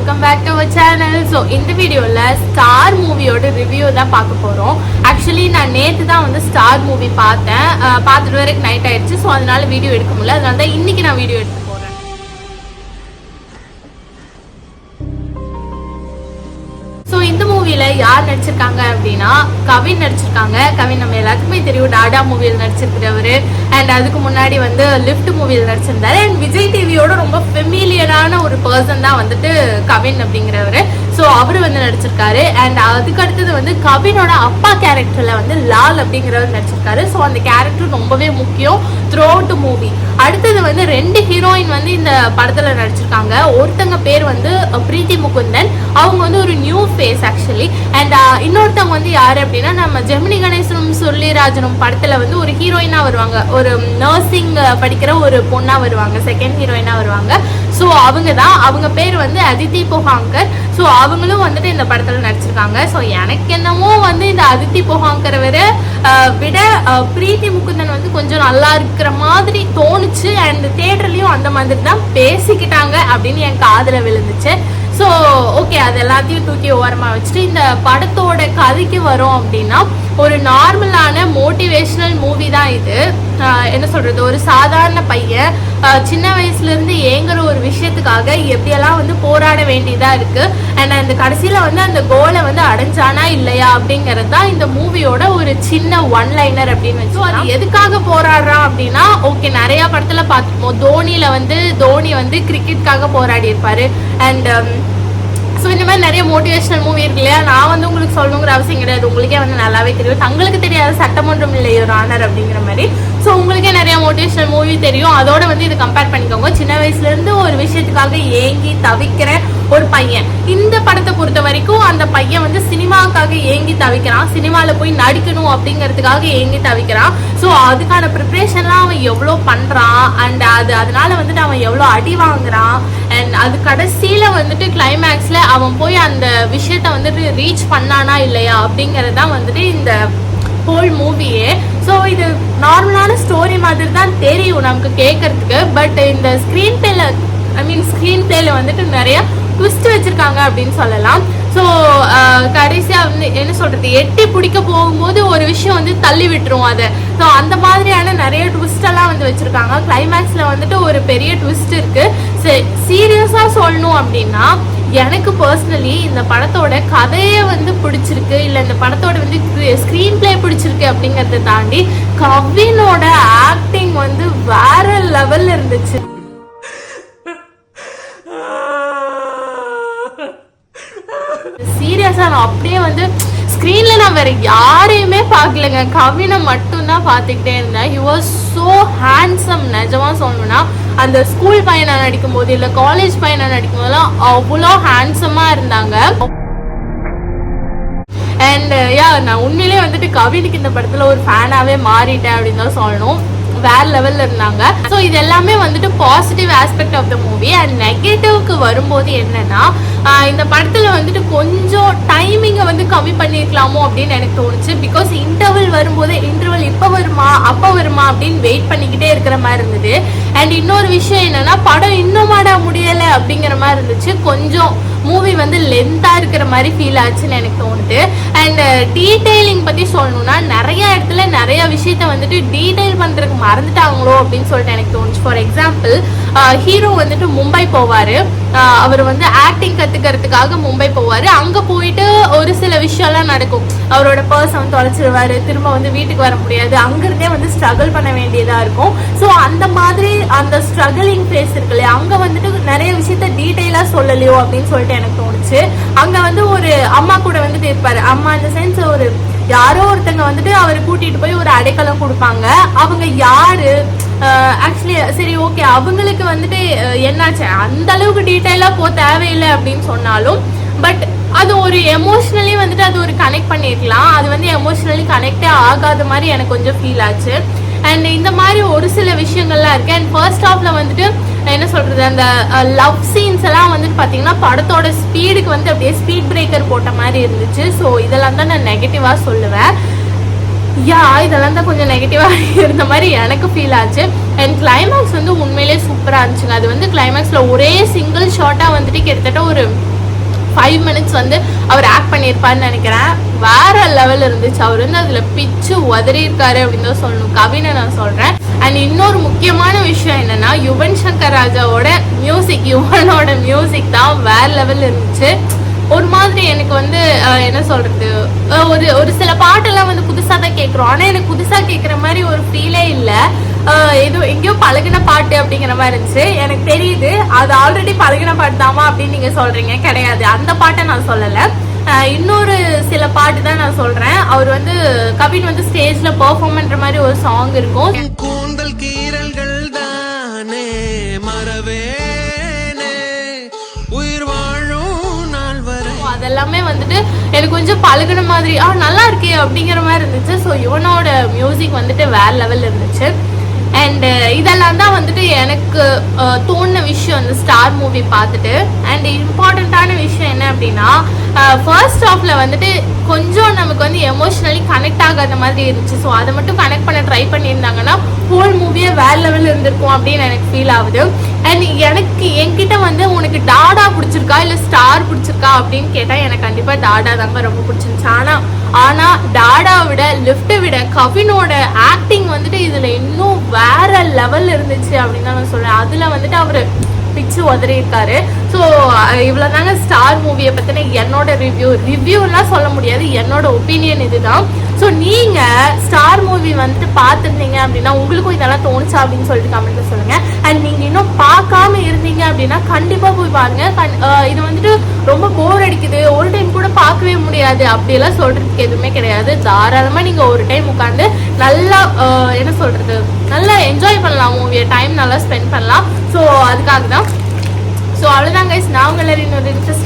Welcome back to our channel. So இந்த வீடியோவில் star மூவியோட ரிவ்யூ தான் பார்க்க போகிறோம். ஆக்சுவலி நான் நேற்று தான் வந்து ஸ்டார் மூவி பார்த்தேன். பார்த்துட்டு வரைக்கும் நைட் ஆயிடுச்சு. ஸோ அதனால வீடியோ எடுக்க முடியல. அதனால தான் இன்னைக்கு நான் வீடியோ எடுத்து போகிறேன். ஸோ இந்த மூவியில் யார் நடிச்சிருக்காங்க அப்படின்னா கவின் நடிச்சிருக்காங்க. கவின் நம்ம எல்லாத்துக்குமே தெரியும், டாடா மூவியில் நடிச்சிருக்கிறவர். அண்ட் அதுக்கு முன்னாடி வந்து லிஃப்ட் மூவியில் நடிச்சிருந்தாரு. அண்ட் விஜய் டிவியோட ரொம்ப ஃபெமிலியரான ஒரு பர்சன் தான் வந்துட்டு கவின் அப்படிங்கிறவர். ஸோ அவர் வந்து நடிச்சிருக்காரு. அண்ட் அதுக்கு அடுத்தது வந்து கவினோட அப்பா கேரக்டரில் வந்து லால் அப்படிங்கிறவர் நடிச்சிருக்காரு. ஸோ அந்த கேரக்டர் ரொம்பவே முக்கியம் த்ரூ அவுட் மூவி. அடுத்தது வந்து 2 ஹீரோயின் வந்து இந்த படத்தில் நடிச்சிருக்காங்க. ஒருத்தங்க பேர் வந்து பிரீத்தி முகுந்தன், அவங்க வந்து ஒரு நியூ ஃபேஸ் ஆக்சுவலி. அண்ட் இன்னொருத்தவங்க வந்து யார் அப்படின்னா நம்ம ஜெமினி கணேசனும் சொல்லிராஜனும் படத்தில் வந்து ஒரு ஹீரோயினாக வருவாங்க, ஒரு நர்சிங் படிக்கிற ஒரு பொண்ணாக வருவாங்க, செகண்ட் ஹீரோயினாக வருவாங்க. ஸோ அவங்க பேர் வந்து அதித்தி போகாங்கர். ஸோ அவங்களும் வந்துட்டு இந்த படத்தில் நடிச்சிருக்காங்க. ஸோ எனக்கு என்னமோ வந்து இந்த அதித்தி போகாங்கரை விட பிரீத்தி முகுந்தன் வந்து கொஞ்சம் நல்லா இருக்கிற மாதிரி தோணுச்சு. அண்ட் தியேட்டர்லயும் அந்த மாதிரி தான் பேசிக்கிட்டாங்க அப்படின்னு என் காதில் விழுந்துச்சு. ஸோ ஓகே, அது எல்லாத்தையும் தூக்கி ஓரமாக வச்சுட்டு இந்த படத்தோட கதைக்கு வரும் அப்படின்னா ஒரு நார்மலான மோட்டிவேஷனல் மூவி தான் இது. என்ன சொல்றது, ஒரு சாதாரண பையன் சின்ன வயசுலேருந்து ஏங்குற ஒரு விஷயத்துக்காக எப்படியெல்லாம் வந்து போராட வேண்டியதாக இருக்குது. அண்ட் அந்த கடைசியில் வந்து அந்த கோலை வந்து அடைஞ்சானா இல்லையா அப்படிங்கிறது தான் இந்த மூவியோட ஒரு சின்ன ஒன் லைனர் அப்படின்னு வச்சு. அது எதுக்காக போராடுறான் அப்படின்னா, ஓகே நிறையா படத்தில் பார்த்துப்போம், தோனி வந்து கிரிக்கெட்டுக்காக போராடி இருப்பார். அண்ட் ஸோ இந்த மாதிரி நிறைய மோட்டிவேஷனல் மூவி இருக்கு இல்லையா. நான் வந்து உங்களுக்கு சொல்லணுங்கிற அவசியம் கிடையாது, உங்களுக்கே வந்து நல்லாவே தெரியும். தங்களுக்கு தெரியாத சட்டமன்றம் இல்லை ஒரு ஆனர் அப்படிங்கிற மாதிரி. ஸோ உங்களுக்கே நிறைய மோட்டிவேஷனல் மூவி தெரியும். அதோட வந்து இதை கம்பேர் பண்ணிக்கோங்க. சின்ன வயசுலேருந்து ஒரு விஷயத்துக்காக ஏங்கி தவிக்கிற ஒரு பையன். இந்த படத்தை பொறுத்த வரைக்கும் அந்த பையன் வந்து சினிமாவுக்காக ஏங்கி தவிக்கிறான், சினிமாவில் போய் நடிக்கணும் அப்படிங்கிறதுக்காக ஏங்கி தவிக்கிறான். ஸோ அதுக்கான ப்ரிப்ரேஷன்லாம் அவன் எவ்வளோ பண்ணுறான். அண்ட் அதனால வந்துட்டு அவன் எவ்வளோ அடி வாங்குறான். அண்ட் அது கடைசியில் வந்துட்டு கிளைமேக்ஸில் அவன் போய் அந்த விஷயத்த வந்துட்டு ரீச் பண்ணானா இல்லையா அப்படிங்கிறது தான் வந்துட்டு இந்த ஹோல் மூவியே. ஸோ இது நார்மலான ஸ்டோரி மாதிரி தான் தெரியும் நமக்கு கேட்கறதுக்கு. பட் இந்த ஸ்க்ரீன் பிளேல வந்துட்டு நிறைய ட்விஸ்ட் வச்சிருக்காங்க அப்படின்னு சொல்லலாம். ஸோ கடைசியாக வந்து என்ன சொல்றது, எட்டி பிடிக்க போகும்போது ஒரு விஷயம் வந்து தள்ளி விட்டுரும் அதை. ஸோ அந்த மாதிரியான நிறைய ட்விஸ்டெல்லாம் வந்து வச்சுருக்காங்க. கிளைமேக்ஸில் வந்துட்டு ஒரு பெரிய ட்விஸ்ட் இருக்குது. சீரியஸாக சொல்லணும் அப்படின்னா எனக்கு பர்சனலி இந்த படத்தோட கதையை வந்து பிடிச்சிருக்கு, இல்லை இந்த படத்தோட வந்து ஸ்க்ரீன் பிளே பிடிச்சிருக்கு அப்படிங்கிறத தாண்டி கவினோட ஆக்டிங் வந்து வேற லெவலில் இருந்துச்சு. சீரியஸா நான் அப்படியே வந்து ஸ்க்ரீன்ல நான் வேற யாரையுமே பார்க்கலங்க, கவினை மட்டும்தான் பார்த்துக்கிட்டே இருந்தேன். He was so handsome. நிஜமா சொல்லணும்னா அந்த ஸ்கூல் பையனை நடிக்கும் போது இல்லை காலேஜ் பையனை நடிக்கும் போதெல்லாம் அவ்வளோ ஹேண்ட்ஸமா இருந்தாங்க. அண்ட் நான் உண்மையிலேயே வந்துட்டு கவினுக்கு இந்த படத்துல ஒரு ஃபேனாவே மாறிட்டேன் அப்படின்னு தான் சொல்லணும். வேற லெவல்ல இருந்தாங்க. ஸோ இது எல்லாமே வந்துட்டு positive aspect of the movie. And நெகட்டிவ்க்கு வரும்போது என்னன்னா, இந்த படத்துல வந்துட்டு கொஞ்சம் டைமிங்கை வந்து கம்மி பண்ணிருக்கலாமோ அப்படின்னு எனக்கு தோணுச்சு. பிகாஸ் இன்டர்வல் வரும்போது இன்டர்வல் இப்போ வருமா அப்போ வருமா அப்படின்னு வெயிட் பண்ணிக்கிட்டே இருக்கிற மாதிரி இருந்தது. அண்ட் இன்னொரு விஷயம் என்னன்னா, படம் இன்னும் மாட முடியலை அப்படிங்கிற மாதிரி இருந்துச்சு. கொஞ்சம் மூவி வந்து லென்த்தாக இருக்கிற மாதிரி ஃபீல் ஆச்சுன்னு எனக்கு தோணுது. அண்ட் டீட்டெயிலிங் பற்றி சொல்லணும்னா நிறைய இடத்துல நிறைய விஷயத்த வந்துட்டு டீட்டெயில் பண்ணுறதுக்கு மறந்துட்டாங்களோ அப்படின்னு சொல்லிட்டு எனக்கு தோணுச்சு. ஃபார் எக்ஸாம்பிள், ஹீரோ வந்துட்டு மும்பை போவார். அவர் வந்து ஆக்டிங் கற்றுக்கிறதுக்காக மும்பை போவார். அங்கே போயிட்டு ஒரு சில விஷயம்லாம் நடக்கும். அவரோட பர்ஸ் வந்து தொலைச்சிருவார், திரும்ப வந்து வீட்டுக்கு வர முடியாது, அங்கிருந்தே வந்து ஸ்ட்ரகிள் பண்ண வேண்டியதாக இருக்கும். ஸோ அந்த மாதிரி அந்த ஸ்ட்ரகிளிங் ஃபேஸ் இருக்கு இல்லையா, அங்கே வந்துட்டு நிறைய விஷயத்த டீட்டெயிலாக சொல்லலையோ அப்படின்னு சொல்லிட்டு எனக்கு தோணுச்சு. அங்கே வந்து ஒரு அம்மா கூட வந்துட்டு இருப்பார். அம்மா இந்த சென்ஸ் ஒரு யாரோ ஒருத்தங்க வந்துட்டு அவரை கூட்டிட்டு போய் ஒரு அடைக்கலம் கொடுப்பாங்க. அவங்க யாரு ஆக்சுவலி சரி ஓகே, அவங்களுக்கு வந்துட்டு என்னாச்சு அந்த அளவுக்கு டீட்டெயிலாக போக தேவையில்லை அப்படின்னு சொன்னாலும், பட் அது ஒரு எமோஷ்னலி வந்துட்டு அது ஒரு கனெக்ட் பண்ணிருக்கலாம். அது வந்து எமோஷ்னலி கனெக்டே ஆகாத மாதிரி எனக்கு கொஞ்சம் ஃபீல் ஆச்சு. அண்ட் இந்த மாதிரி ஒரு சில விஷயங்கள்லாம் இருக்கு. அண்ட் ஃபர்ஸ்ட் ஹாஃப்ல வந்துட்டு என்ன சொல்றது, அந்த லவ் சீன்ஸ் எல்லாம் வந்துட்டு பார்த்தீங்கன்னா படத்தோட ஸ்பீடுக்கு வந்து அப்படியே ஸ்பீட் பிரேக்கர் போட்ட மாதிரி இருந்துச்சு. ஸோ இதெல்லாம் தான் நான் நெகட்டிவாக சொல்லுவேன். இதெல்லாம் தான் கொஞ்சம் நெகட்டிவாக இருந்த மாதிரி எனக்கு ஃபீல் ஆச்சு. அண்ட் கிளைமேக்ஸ் வந்து உண்மையிலே சூப்பராக இருந்துச்சுங்க. அது வந்து கிளைமேக்ஸில் ஒரே சிங்கிள் ஷாட்டாக வந்துட்டு கிட்டத்தட்ட ஒரு 5 minutes வந்து அவர் ஆக்ட் பண்ணியிருப்பாருன்னு நினைக்கிறேன். வேற லெவல் இருந்துச்சு. அவர் வந்து அதில் பிச்சு உதறி இருக்காரு அப்படின்னு தான் சொல்லணும், கவினை நான் சொல்கிறேன். அண்ட் இன்னொரு முக்கியமான விஷயம் என்னன்னா, யுவன் சங்கர் ராஜாவோட மியூசிக், யுவனோட மியூசிக் தான் வேற லெவல் இருந்துச்சு. ஒரு மாதிரி எனக்கு வந்து என்ன சொல்றது, ஒரு சில பாட்டெல்லாம் வந்து புதுசாக தான் கேட்குறோம். ஆனால் எனக்கு புதுசாக கேட்குற மாதிரி ஒரு ஃபீலே இல்லை. ஏதோ எங்கேயோ பழகின பாட்டு அப்படிங்கிற மாதிரி இருந்துச்சு. எனக்கு தெரியுது அது ஆல்ரெடி பழகின பாட்டு தாமா அப்படின்னு நீங்கள் சொல்கிறீங்க. கிடையாது, அந்த பாட்டை நான் சொல்லலை. இன்னொரு சில பாட்டு தான் நான் சொல்கிறேன். அவர் வந்து கவின் வந்து ஸ்டேஜில் பெர்ஃபார்ம் பண்ணுற மாதிரி ஒரு சாங் இருக்கும். கூந்தல் கீரல்கள் தானே மறவேனே உயிர் வாழும் நாள் வரை, அதெல்லாமே வந்துட்டு எனக்கு கொஞ்சம் பழகின மாதிரி நல்லா இருக்கே அப்படிங்கிற மாதிரி இருந்துச்சு. ஸோ யுவனோட மியூசிக் வந்துட்டு வேற லெவல் இருந்துச்சு. அண்ட் இதெல்லாம் தான் வந்துட்டு எனக்கு தோணுன விஷயம் அந்த ஸ்டார் மூவி பார்த்துட்டு. அண்ட் இம்பார்ட்டண்ட்டான விஷயம் என்ன அப்படின்னா, ஃபர்ஸ்ட் ஹாஃபில் வந்துட்டு கொஞ்சம் நமக்கு வந்து எமோஷ்னலி கனெக்ட் ஆகாத மாதிரி இருந்துச்சு. ஸோ அதை மட்டும் கனெக்ட் பண்ண ட்ரை பண்ணியிருந்தாங்கன்னா ஹோல் மூவியே வேற லெவலில் இருந்திருக்கும் அப்படின்னு எனக்கு ஃபீல் ஆகுது. அண்ட் எனக்கு என்கிட்ட வந்து உனக்கு டாடா பிடிச்சிருக்கா இல்லை ஸ்டார் பிடிச்சிருக்கா அப்படின்னு கேட்டால் எனக்கு கண்டிப்பாக டாடா தாங்க ரொம்ப பிடிச்சிருந்துச்சு. ஆனால் டாடா விட லிஃப்ட்டை விட கவினோட ஆக்டிங் வந்துட்டு இதில் இன்னும் வேற லெவல் இருந்துச்சு அப்படின்னு தான் நான் சொல்கிறேன். அதில் வந்துட்டு அவர் பிச்சு உதறி இருக்காரு. ஸோ இவ்வளோ தாங்க ஸ்டார் மூவியை பற்றின என்னோட ரிவ்யூலாம் சொல்ல முடியாது, என்னோட ஒப்பீனியன் இதுதான். ஸோ நீங்கள் ஸ்டார் மூவி வந்துட்டு பார்த்துருந்தீங்க அப்படின்னா உங்களுக்கும் இதெல்லாம் தோணுச்சா அப்படின்னு சொல்லிட்டு கமெண்ட்டில் சொல்லுங்கள். அண்ட் நீங்கள் இன்னும் பார்க்காம இருந்தீங்க அப்படின்னா கண்டிப்பாக போய் பாருங்கள். இது வந்துட்டு ரொம்ப போர் அடிக்குது, ஒரு டைம் கூட பார்க்கவே முடியாது அப்படியெல்லாம் சொல்கிறதுக்கு எதுவுமே கிடையாது. தாராளமாக நீங்கள் ஒரு டைம் உட்காந்து நல்லா என்ன சொல்கிறது, நல்லா என்ஜாய் பண்ணலாம் மூவியை, டைம் நல்லா ஸ்பெண்ட் பண்ணலாம். ஸோ அதுக்காக தான். ஸோ அவ்வளோதான் கைஸ், நான் உங்களை இன்னொரு இன்ட்ரெஸ்ட்